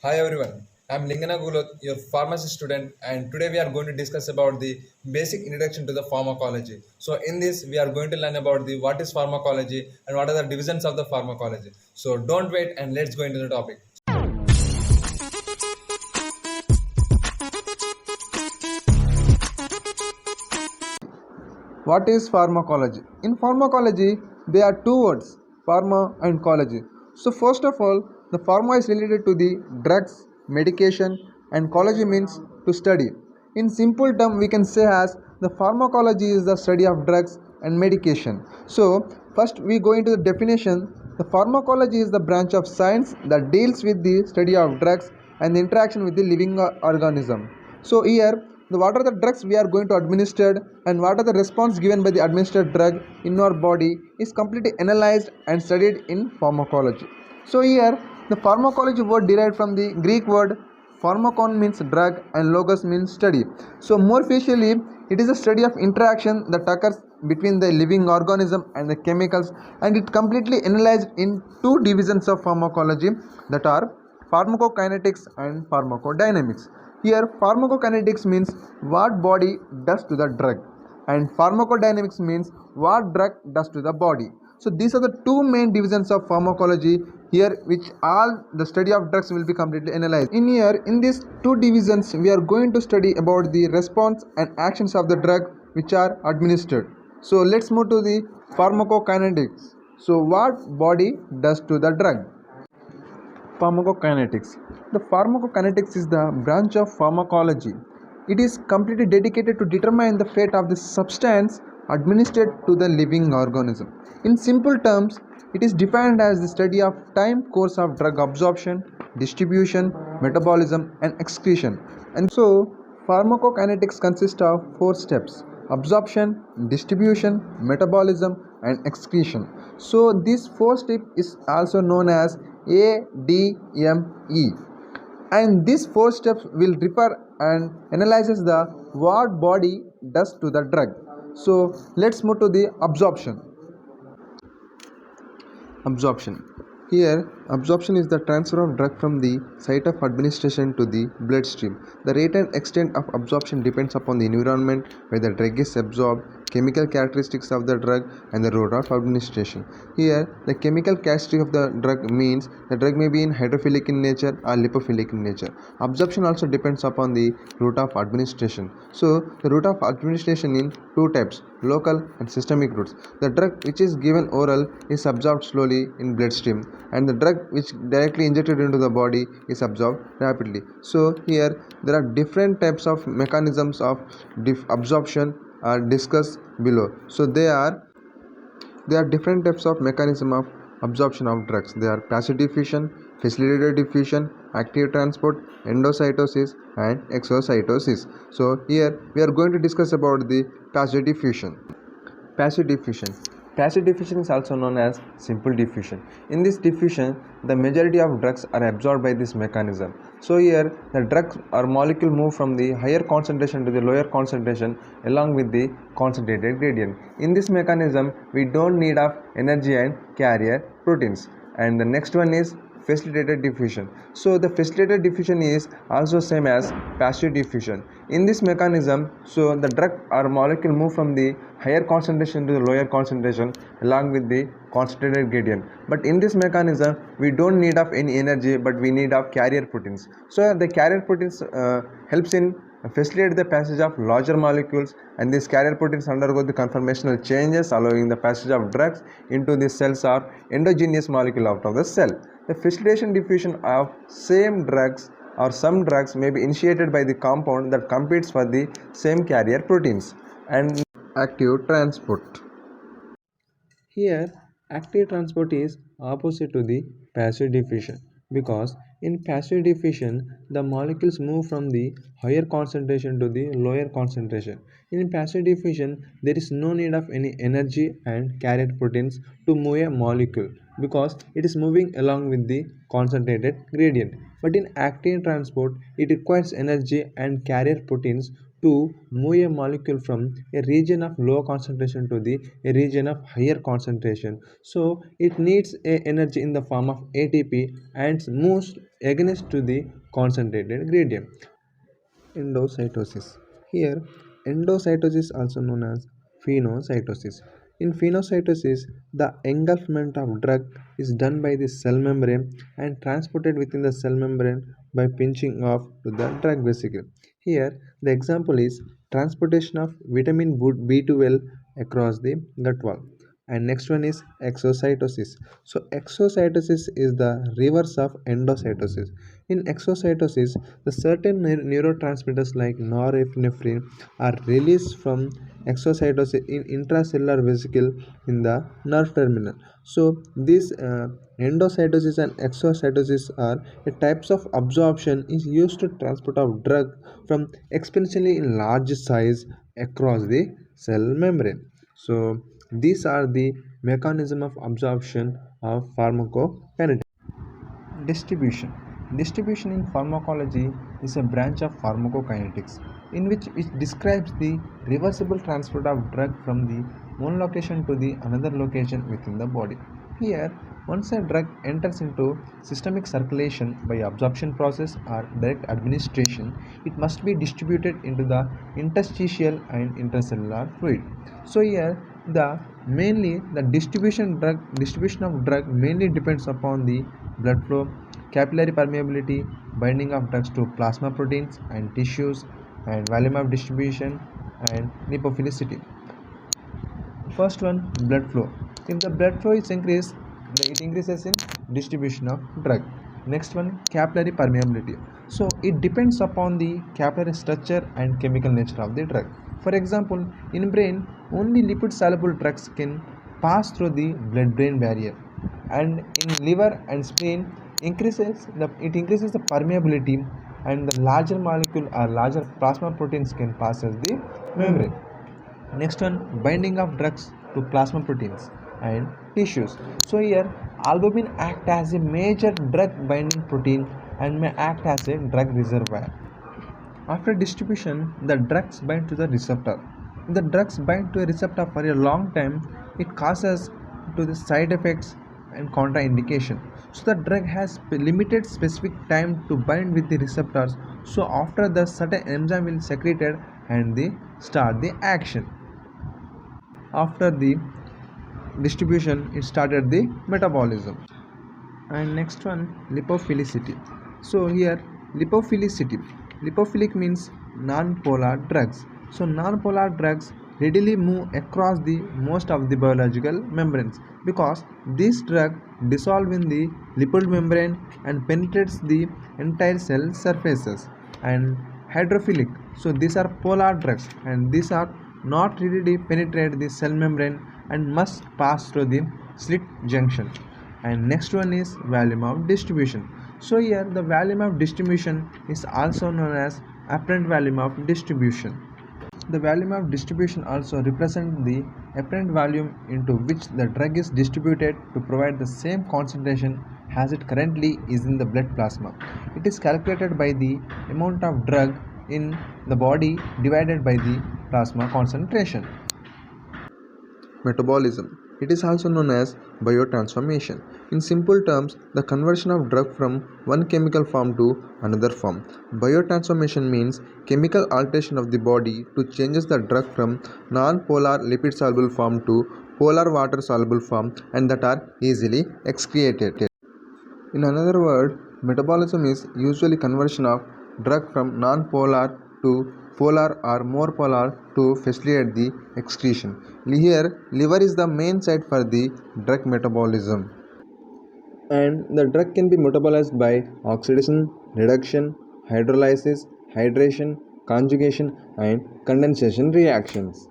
Hi everyone, I'm Lingana Gulot, your pharmacy student, and today we are going to discuss about the basic introduction to the pharmacology. So in this, we are going to learn about the what is pharmacology and what are the divisions of the pharmacology. So don't wait and let's go into the topic. What is pharmacology? In pharmacology, there are two words, pharma and cology. So first of all, the pharma is related to the drugs, medication, and cology means to study. In simple term, we can say as the pharmacology is the study of drugs and medication. So first we go into the definition. The pharmacology is the branch of science that deals with the study of drugs and the interaction with the living organism. So here what are the drugs we are going to administer and what are the response given by the administered drug in our body is completely analyzed and studied in pharmacology. So here the pharmacology word derived from the Greek word pharmakon means drug and logos means study. So more facially it is a study of interaction that occurs between the living organism and the chemicals, and it completely analyzed in two divisions of pharmacology, that are pharmacokinetics and pharmacodynamics. Here, pharmacokinetics means what body does to the drug, and pharmacodynamics means what drug does to the body. So these are the two main divisions of pharmacology here, which all the study of drugs will be completely analyzed. In these two divisions, we are going to study about the response and actions of the drug which are administered. So let's move to the pharmacokinetics. So what body does to the drug? Pharmacokinetics. The pharmacokinetics is the branch of pharmacology. It is completely dedicated to determine the fate of the substance administered to the living organism. In simple terms, it is defined as the study of time course of drug absorption, distribution, metabolism, and excretion. And so, pharmacokinetics consists of four steps: absorption, distribution, metabolism, and excretion. So this four step is also known as ADME, and these four steps will refer and analyzes the what body does to the drug. So let's move to the absorption. Absorption. Here, absorption is the transfer of drug from the site of administration to the bloodstream. The rate and extent of absorption depends upon the environment where the drug is absorbed, chemical characteristics of the drug, and the route of administration. Here, the chemical characteristic of the drug means the drug may be in hydrophilic in nature or lipophilic in nature. Absorption also depends upon the route of administration. So, the route of administration in two types: local and systemic routes. The drug which is given oral is absorbed slowly in bloodstream, and the drug which directly injected into the body is absorbed rapidly. So here there are different types of mechanisms of absorption are discussed below. So there are different types of mechanism of absorption of drugs. They are passive diffusion, facilitated diffusion, active transport, endocytosis, and exocytosis. So here we are going to discuss about the passive diffusion. Passive diffusion. Passive diffusion is also known as simple diffusion. In this diffusion, the majority of drugs are absorbed by this mechanism. So here, the drug or molecule move from the higher concentration to the lower concentration along with the concentrated gradient. In this mechanism, we don't need of energy and carrier proteins. And the next one is facilitated diffusion. So the facilitated diffusion is also same as passive diffusion. In this mechanism, so the drug or molecule move from the higher concentration to the lower concentration along with the concentrated gradient. But in this mechanism, we don't need of any energy, but we need of carrier proteins. So the carrier proteins helps in facilitate the passage of larger molecules, and these carrier proteins undergo the conformational changes allowing the passage of drugs into the cells or endogenous molecule out of the cell. The facilitation diffusion of same drugs or some drugs may be initiated by the compound that competes for the same carrier proteins. And active transport. Here, active transport is opposite to the passive diffusion, because in passive diffusion the molecules move from the higher concentration to the lower concentration. In passive diffusion there is no need of any energy and carrier proteins to move a molecule, because it is moving along with the concentrated gradient. But in active transport it requires energy and carrier proteins to move a molecule from a region of low concentration to the a region of higher concentration. So it needs a energy in the form of ATP and moves against to the concentrated gradient. Endocytosis. Here, endocytosis also known as phagocytosis. In phagocytosis, the engulfment of drug is done by the cell membrane and transported within the cell membrane by pinching off to the drug vesicle. Here, the example is transportation of vitamin B12 across the gut wall. And next one is exocytosis. So exocytosis is the reverse of endocytosis. In exocytosis, the certain neurotransmitters like norepinephrine are released from exocytosis in intracellular vesicle in the nerve terminal. So these endocytosis and exocytosis are a types of absorption is used to transport of drug from exponentially in large size across the cell membrane. So these are the mechanism of absorption of pharmacokinetics. Distribution. Distribution in pharmacology is a branch of pharmacokinetics in which it describes the reversible transfer of drug from the one location to the another location within the body. Here, once a drug enters into systemic circulation by absorption process or direct administration, it must be distributed into the interstitial and intercellular fluid. So here the distribution of drug mainly depends upon the blood flow, capillary permeability, binding of drugs to plasma proteins and tissues, and volume of distribution and lipophilicity. First one, blood flow. If the blood flow is increased, it increases in distribution of drug. Next one, capillary permeability. So it depends upon the capillary structure and chemical nature of the drug. For example, in brain, only lipid soluble drugs can pass through the blood-brain barrier, and in liver and spleen, it increases the permeability, and the larger molecule or larger plasma proteins can pass as the membrane. Next one, binding of drugs to plasma proteins and tissues. So here albumin act as a major drug binding protein and may act as a drug reservoir. After distribution, the drugs bind to the receptor. If the drugs bind to a receptor for a long time, it causes to the side effects and contraindication. So the drug has limited specific time to bind with the receptors. So after the certain enzyme will secreted and they start the action. After the distribution, it started the metabolism. And next one, lipophilicity. So here lipophilic means non-polar drugs. So non-polar drugs readily move across the most of the biological membranes because this drug dissolve in the lipid membrane and penetrates the entire cell surfaces. And hydrophilic, so these are polar drugs and these are not readily penetrate the cell membrane and must pass through the slit junction. And next one is volume of distribution. So here the volume of distribution is also known as apparent volume of distribution. The volume of distribution also represents the apparent volume into which the drug is distributed to provide the same concentration as it currently is in the blood plasma. It is calculated by the amount of drug in the body divided by the plasma concentration. Metabolism. It is also known as biotransformation. In simple terms, the conversion of drug from one chemical form to another form. Biotransformation means chemical alteration of the body to changes the drug from non-polar lipid soluble form to polar water soluble form and that are easily excreted. In another word, metabolism is usually conversion of drug from non-polar to polar or more polar to facilitate the excretion. Here, liver is the main site for the drug metabolism. And the drug can be metabolized by oxidation, reduction, hydrolysis, hydration, conjugation, and condensation reactions.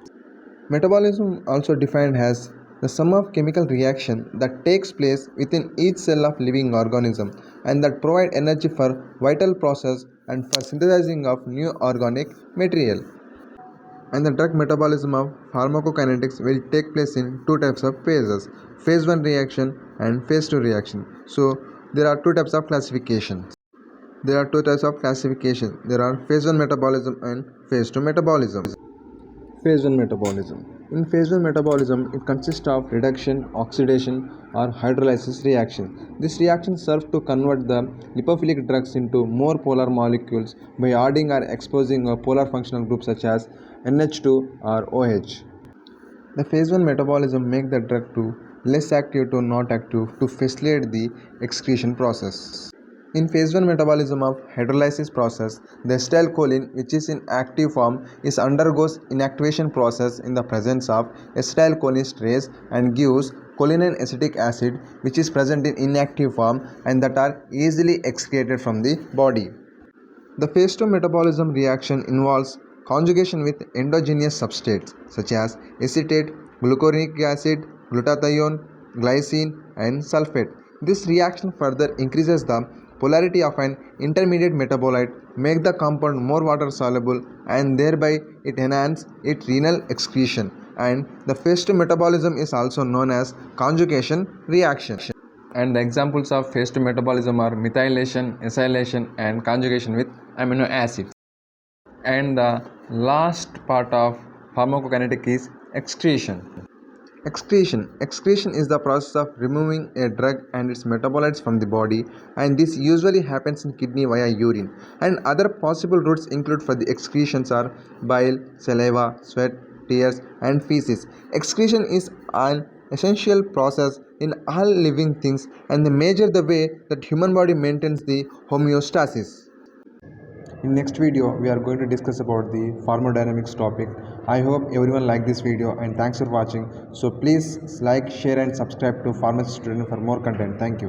Metabolism also defined as the sum of chemical reaction that takes place within each cell of living organism and that provide energy for vital process and for synthesizing of new organic material. And the drug metabolism of pharmacokinetics will take place in two types of phases, phase 1 reaction and phase 2 reaction. So there are two types of classification. There are phase 1 metabolism and phase 2 metabolism. Phase 1 metabolism. In phase 1 metabolism, it consists of reduction, oxidation, or hydrolysis reaction. This reaction serves to convert the lipophilic drugs into more polar molecules by adding or exposing a polar functional group such as NH2 or OH. The phase 1 metabolism makes the drug to less active to not active to facilitate the excretion process. In phase 1 metabolism of hydrolysis process, the acetylcholine which is in active form is undergoes inactivation process in the presence of acetylcholinesterase and gives choline acetic acid which is present in inactive form and that are easily excreted from the body. The phase 2 metabolism reaction involves conjugation with endogenous substrates such as acetate, glucuronic acid, glutathione, glycine, and sulfate. This reaction further increases the polarity of an intermediate metabolite, make the compound more water soluble, and thereby it enhances its renal excretion. And the phase 2 metabolism is also known as conjugation reaction. And the examples of phase 2 metabolism are methylation, acylation, and conjugation with amino acids. And the last part of pharmacokinetic is excretion. Excretion is the process of removing a drug and its metabolites from the body, and this usually happens in kidney via urine. And other possible routes include for the excretions are bile, saliva, sweat, tears, and feces. Excretion is an essential process in all living things and the major the way that human body maintains the homeostasis. In next video, we are going to discuss about the thermodynamics topic. I hope everyone liked this video and thanks for watching. So please like, share and subscribe to Pharmacy Student for more content. Thank you.